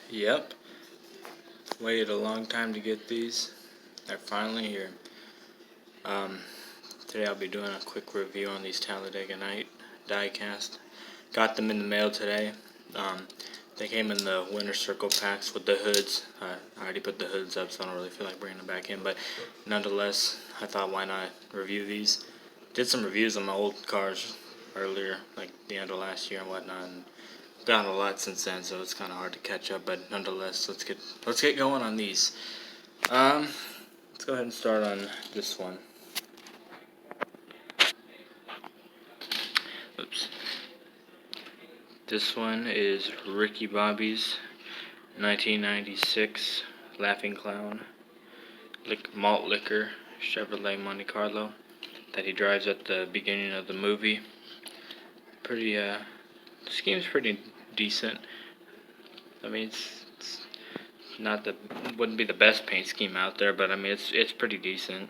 Yep, waited a long time to get these. They're finally here. Um, Today I'll be doing a quick review on these Talladega Night diecast. Got them in the mail today. They came in the winter circle packs with the hoods. I already put the hoods up, so I don't really feel like bringing them back in. But nonetheless, I thought why not review these. Did some reviews on my old cars earlier, like the end of last year and whatnot. And got a lot since then, so it's kind of hard to catch up. But nonetheless, let's get going on these. Let's go ahead and start on this one. Oops. This one is Ricky Bobby's 1996 Laughing Clown malt liquor Chevrolet Monte Carlo that he drives at the beginning of the movie. The scheme's pretty decent. I mean, it's not wouldn't be the best paint scheme out there, but I mean, it's pretty decent.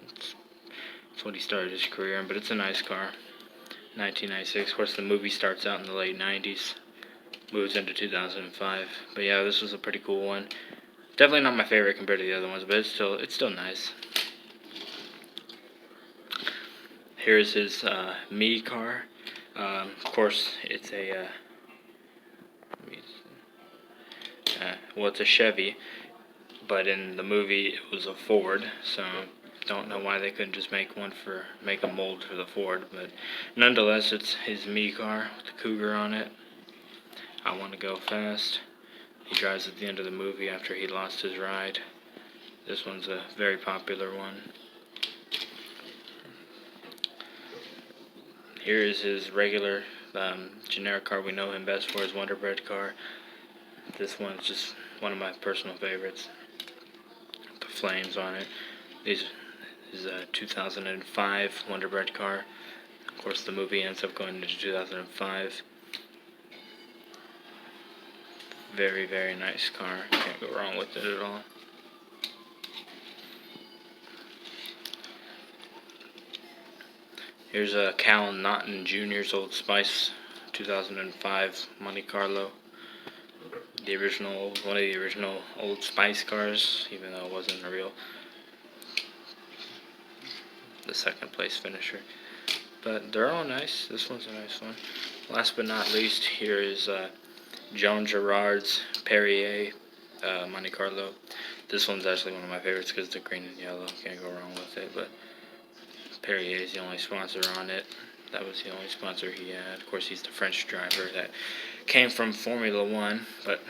It's what he started his career in, but it's a nice car. 1996. Of course, the movie starts out in the late 90s, moves into 2005. But yeah, this was a pretty cool one. Definitely not my favorite compared to the other ones, but it's still nice. Here's his Me car. Of course, it's it's a Chevy, but in the movie it was a Ford. So don't know why they couldn't just make a mold for the Ford. But nonetheless, it's his Me car with the Cougar on it. I Want to Go Fast. He drives at the end of the movie after he lost his ride. This one's a very popular one. Here is his regular generic car we know him best for, his Wonder Bread car. This one's just one of my personal favorites. The flames on it. This is a 2005 Wonder Bread car. Of course, the movie ends up going into 2005. Very, very nice car. Can't go wrong with it at all. Here's a Cal Naughton Jr.'s Old Spice 2005 Monte Carlo. One of the original Old Spice cars, even though it wasn't the second place finisher. But they're all nice. This one's a nice one. Last but not least, here is Joan Girard's Perrier Monte Carlo. This one's actually one of my favorites because it's green and yellow. Can't go wrong with it. But Perrier is the only sponsor on it. That was the only sponsor he had. Of course, he's the French driver that came from Formula One, but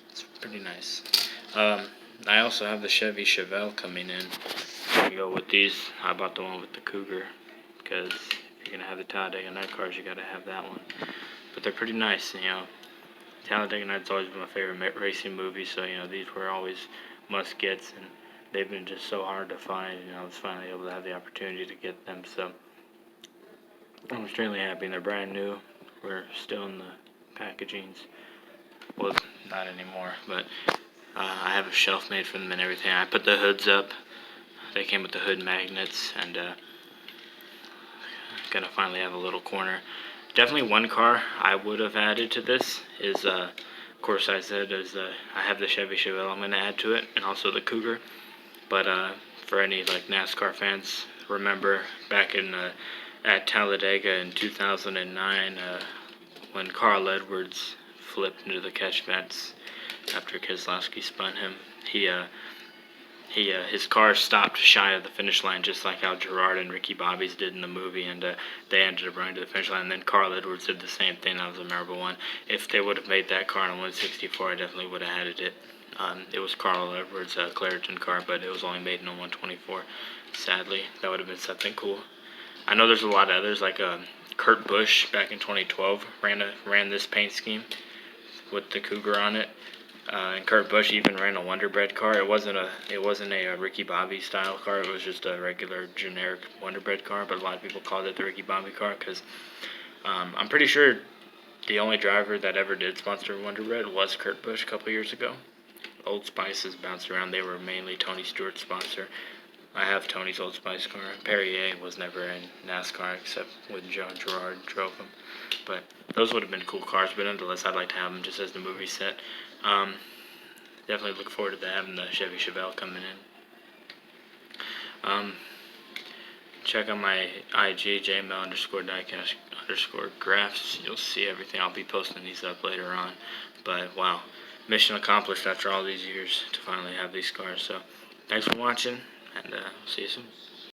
it's pretty nice. I also have the Chevy Chevelle coming in. To go with these, I bought the one with the Cougar because if you're gonna have the Talladega Night cars, you gotta have that one. But they're pretty nice, Talladega Nights always been my favorite racing movie, so these were always must-gets, and they've been just so hard to find. I was finally able to have the opportunity to get them, so I'm extremely happy. They're brand new. We're still in the packagings. Well, not anymore, but I have a shelf made for them and everything. I put the hoods up. They came with the hood magnets, and gonna finally have a little corner. Definitely one car I would have added to this is, of course, I have the Chevy Chevelle I'm gonna add to it, and also the Cougar. But for any NASCAR fans, remember back at Talladega in 2009 when Carl Edwards flipped into the catch fence after Keselowski spun him. His car stopped shy of the finish line, just like how Girard and Ricky Bobby's did in the movie, and they ended up running to the finish line. And then Carl Edwards did the same thing. That was a memorable one. If they would have made that car in a 164, I definitely would have added it. It was Carl Edwards' Claritin car, but it was only made in a 124. Sadly, that would have been something cool. I know there's a lot of others, like Kurt Busch back in 2012 ran this paint scheme with the Cougar on it. And Kurt Busch even ran a Wonder Bread car. It wasn't a Ricky Bobby style car. It was just a regular generic Wonder Bread car. But a lot of people called it the Ricky Bobby car because I'm pretty sure the only driver that ever did sponsor Wonder Bread was Kurt Busch a couple years ago. Old Spice has bounced around. They were mainly Tony Stewart's sponsor. I have Tony's Old Spice car. Perrier was never in NASCAR except when Joe Girard drove them. But those would have been cool cars. But nonetheless, I'd like to have them just as the movie set. Definitely look forward to having the Chevy Chevelle coming in. Check out my IG, jmail_diecast_graphs. You'll see everything. I'll be posting these up later on. But wow, mission accomplished after all these years to finally have these cars. So thanks for watching, and see you soon.